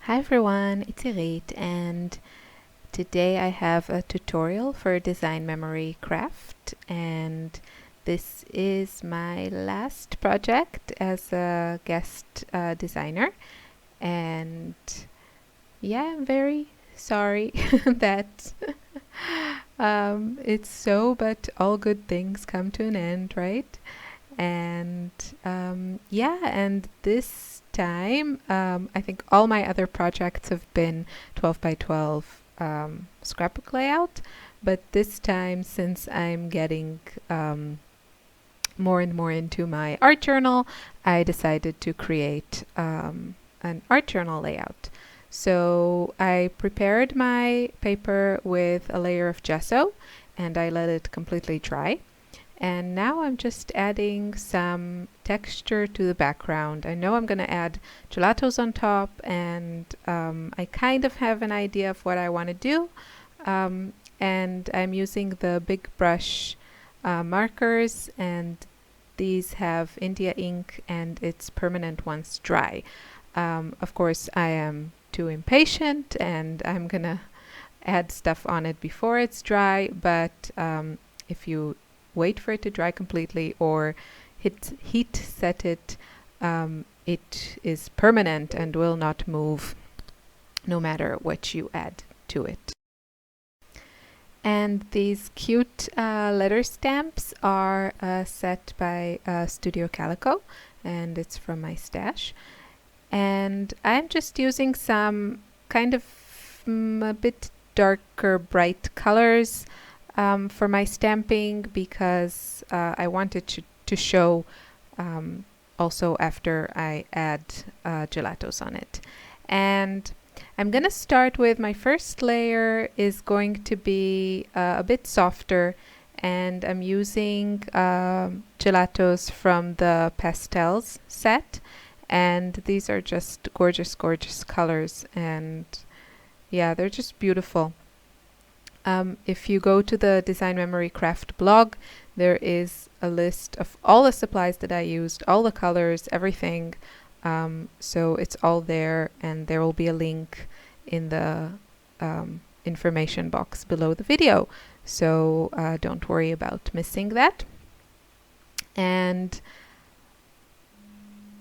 Hi everyone, it's Irit, and today I have a tutorial for design memory craft, and this is my last project as a guest designer. And yeah, I'm very sorry that it's so, but all good things come to an end, right? And yeah, and this time I think all my other projects have been 12 by 12 scrapbook layout, but this time, since I'm getting more and more into my art journal, I decided to create an art journal layout. So I prepared my paper with a layer of gesso and I let it completely dry. And now I'm just adding some texture to the background. I know I'm going to add gelatos on top, and I kind of have an idea of what I want to do. And I'm using the big brush markers, and these have India ink, and it's permanent once dry. Of course, I am too impatient, and I'm going to add stuff on it before it's dry, but if you wait for it to dry completely or heat set it, it is permanent and will not move no matter what you add to it. And these cute letter stamps are set by Studio Calico, and it's from my stash. And I'm just using some kind of a bit darker bright colors for my stamping, because I wanted to show also after I add gelatos on it. And I'm going to start with my first layer is going to be a bit softer, and I'm using gelatos from the pastels set, and these are just gorgeous colors, and yeah, they're just beautiful. If you go to the Design Memory Craft blog, there is a list of all the supplies that I used, all the colors, everything. So it's all there, and there will be a link in the information box below the video. So don't worry about missing that. And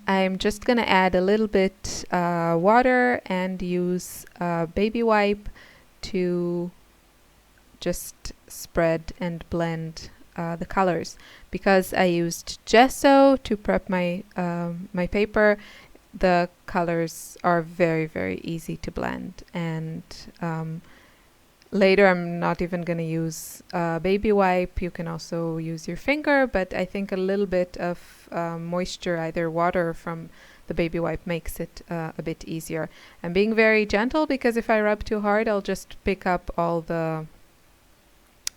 I'm just going to add a little bit water and use a baby wipe to just spread and blend the colors. Because I used gesso to prep my my paper, the colors are very easy to blend, and later I'm not even going to use baby wipe. You can also use your finger, but I think a little bit of moisture, either water from the baby wipe, makes it a bit easier. I'm being very gentle, because if I rub too hard, I'll just pick up all the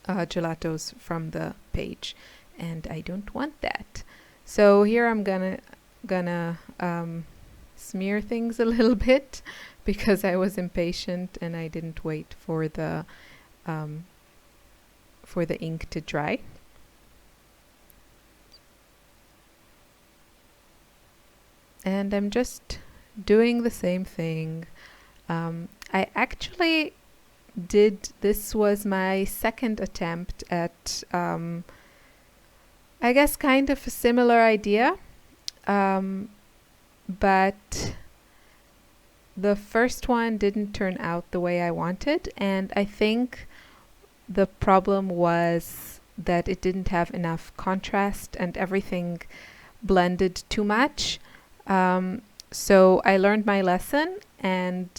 gelatos from the page, and I don't want that. So here I'm gonna smear things a little bit, because I was impatient and I didn't wait for the ink to dry. And I'm just doing the same thing. I actually this was my second attempt at I guess kind of a similar idea, but the first one didn't turn out the way I wanted, and I think the problem was that it didn't have enough contrast and everything blended too much. So I learned my lesson, and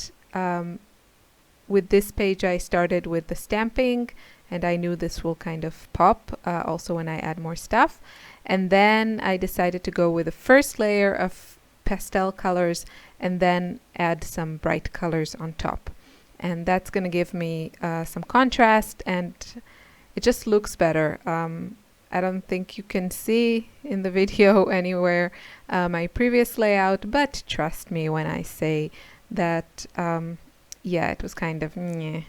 with this page I started with the stamping, and I knew this will kind of pop also when I add more stuff. And then I decided to go with the first layer of pastel colors and then add some bright colors on top. And that's going to give me some contrast, and it just looks better. I don't think you can see in the video anywhere my previous layout, but trust me when I say that yeah, it was kind of meh.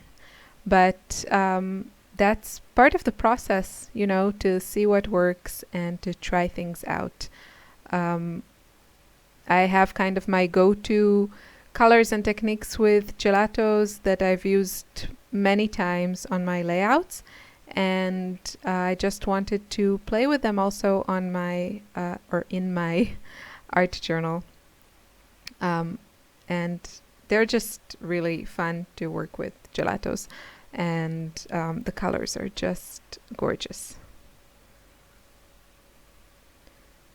But that's part of the process, you know, to see what works and to try things out. I have kind of my go-to colors and techniques with gelatos that I've used many times on my layouts, and I just wanted to play with them also on my or in my art journal. And they're just really fun to work with, gelatos, and the colors are just gorgeous.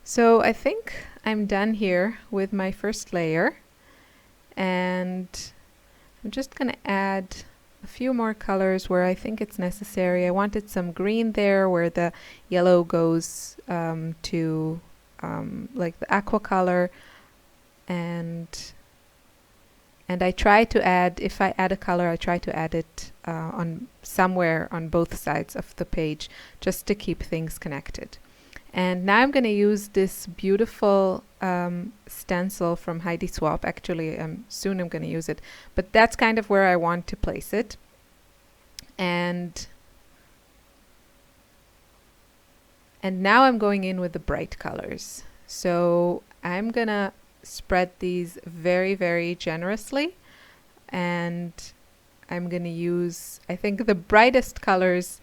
So I think I'm done here with my first layer, and I'm just going to add a few more colors where I think it's necessary. I wanted some green there where the yellow goes to like the aqua color, and I try to add, if I add a color, I try to add it on somewhere on both sides of the page just to keep things connected. And now I'm going to use this beautiful stencil from Heidi Swapp. Actually, soon I'm going to use it, but that's kind of where I want to place it. And now I'm going in with the bright colors. So I'm going to spread these very, very generously, and I'm going to use, I think, the brightest colors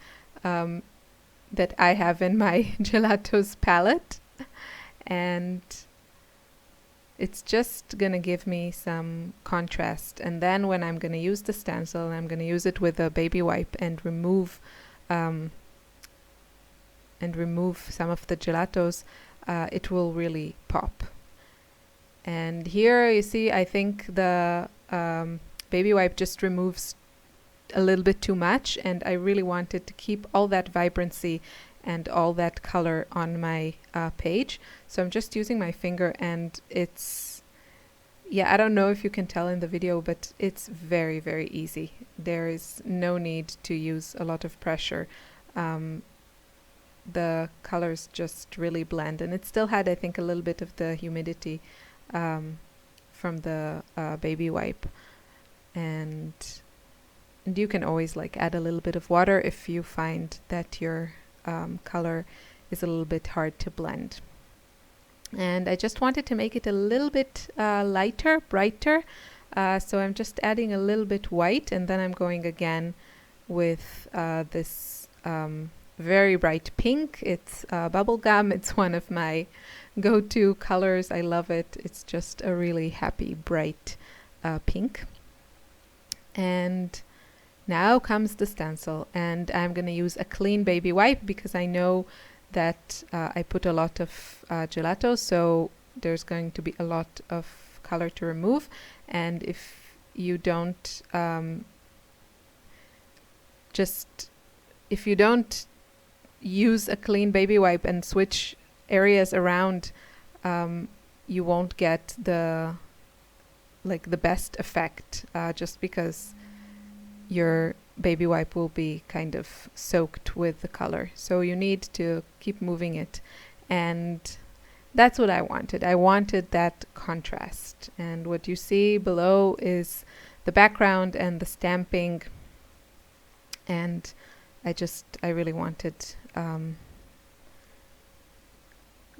that I have in my gelatos palette, and it's just gonna give me some contrast. And then when I'm gonna use the stencil, I'm gonna use it with a baby wipe and remove some of the gelatos, it will really pop. And here you see, I think the baby wipe just removes a little bit too much, and I really wanted to keep all that vibrancy and all that color on my page. So I'm just using my finger, and it's, yeah, I don't know if you can tell in the video, but it's very, very easy. There is no need to use a lot of pressure. The colors just really blend, and it still had, I think, a little bit of the humidity from the baby wipe. And you can always like add a little bit of water if you find that your color is a little bit hard to blend. And I just wanted to make it a little bit lighter, brighter. So I'm just adding a little bit white, and then I'm going again with this very bright pink. It's bubblegum. It's one of my go-to colors. I love it. It's just a really happy, bright pink. And now comes the stencil, and I'm going to use a clean baby wipe because I know that I put a lot of gelato, so there's going to be a lot of color to remove. And if you don't use a clean baby wipe and switch areas around, you won't get the best effect, just because your baby wipe will be kind of soaked with the color. So you need to keep moving it, and that's what I wanted. I wanted that contrast, and what you see below is the background and the stamping, and I really wanted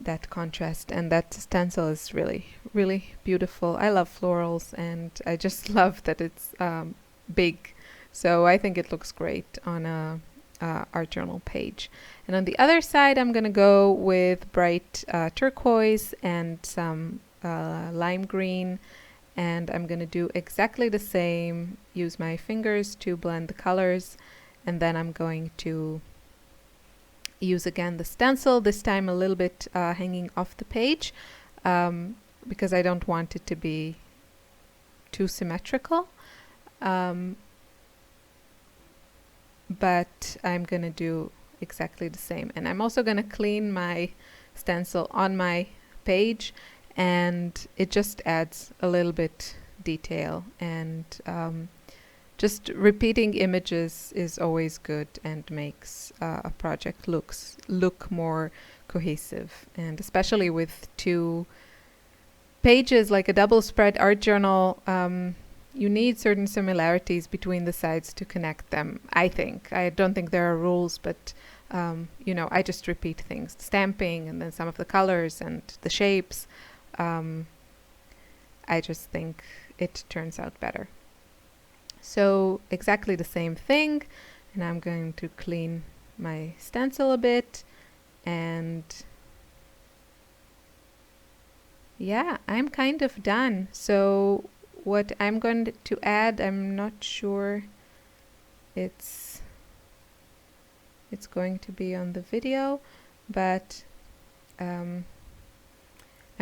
that contrast, and that stencil is really, really beautiful. I love florals, and I just love that it's big. So I think it looks great on a art journal page. And on the other side, I'm going to go with bright turquoise and some lime green, and I'm going to do exactly the same. Use my fingers to blend the colors, and then I'm going to use again the stencil, this time a little bit hanging off the page, because I don't want it to be too symmetrical. But I'm going to do exactly the same. And I'm also going to clean my stencil on my page, and it just adds a little bit detail. And just repeating images is always good and makes a project look more cohesive. And especially with two pages, like a double spread art journal, you need certain similarities between the sides to connect them, I think. I don't think there are rules, but I just repeat things. Stamping, and then some of the colors and the shapes. I just think it turns out better. So exactly the same thing, and I'm going to clean my stencil a bit, and yeah, I'm kind of done. So what I'm going to add, I'm not sure it's going to be on the video, but I'm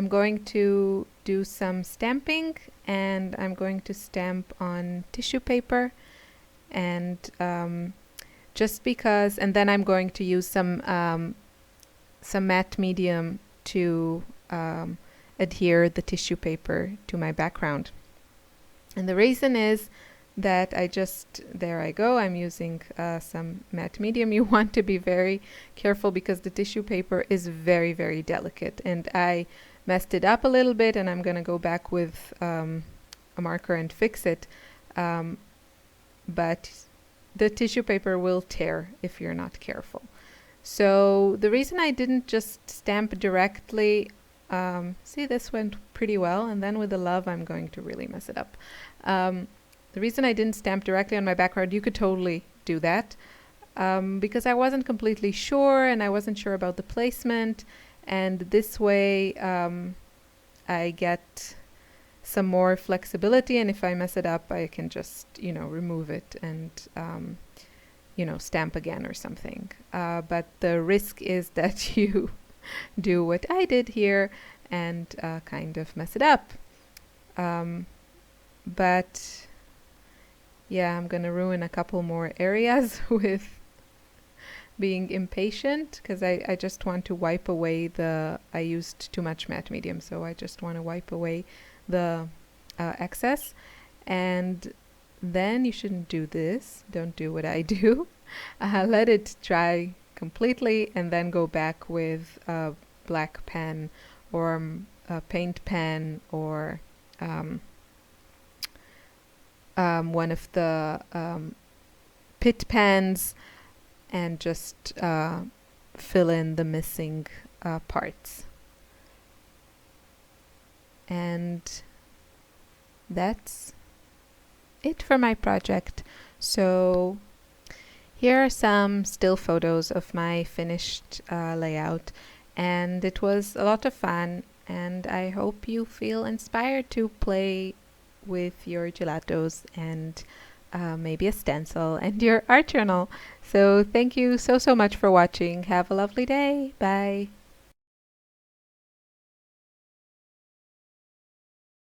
going to do some stamping, and I'm going to stamp on tissue paper, and just because, and then I'm going to use some matte medium to adhere the tissue paper to my background. And the reason is that there I go, I'm using some matte medium. You want to be very careful because the tissue paper is very, very delicate, and I messed it up a little bit, and I'm going to go back with a marker and fix it. But the tissue paper will tear if you're not careful. So the reason I didn't just stamp directly, see, this went pretty well, and then with the love I'm going to really mess it up. The reason I didn't stamp directly on my background, you could totally do that, because I wasn't completely sure, and I wasn't sure about the placement, and this way I get some more flexibility, and if I mess it up I can just remove it and stamp again or something. But the risk is that you do what I did here and kind of mess it up. But yeah, I'm gonna ruin a couple more areas with being impatient, because I just want to wipe away I used too much matte medium, so I just want to wipe away the excess. And then you shouldn't do this, don't do what I do. Let it dry completely, and then go back with a black pen or a paint pen, or one of the pit pens, and just fill in the missing parts. And that's it for my project. So here are some still photos of my finished layout, and it was a lot of fun, and I hope you feel inspired to play with your gelatos and maybe a stencil and your art journal. So thank you so much for watching. Have a lovely day. Bye.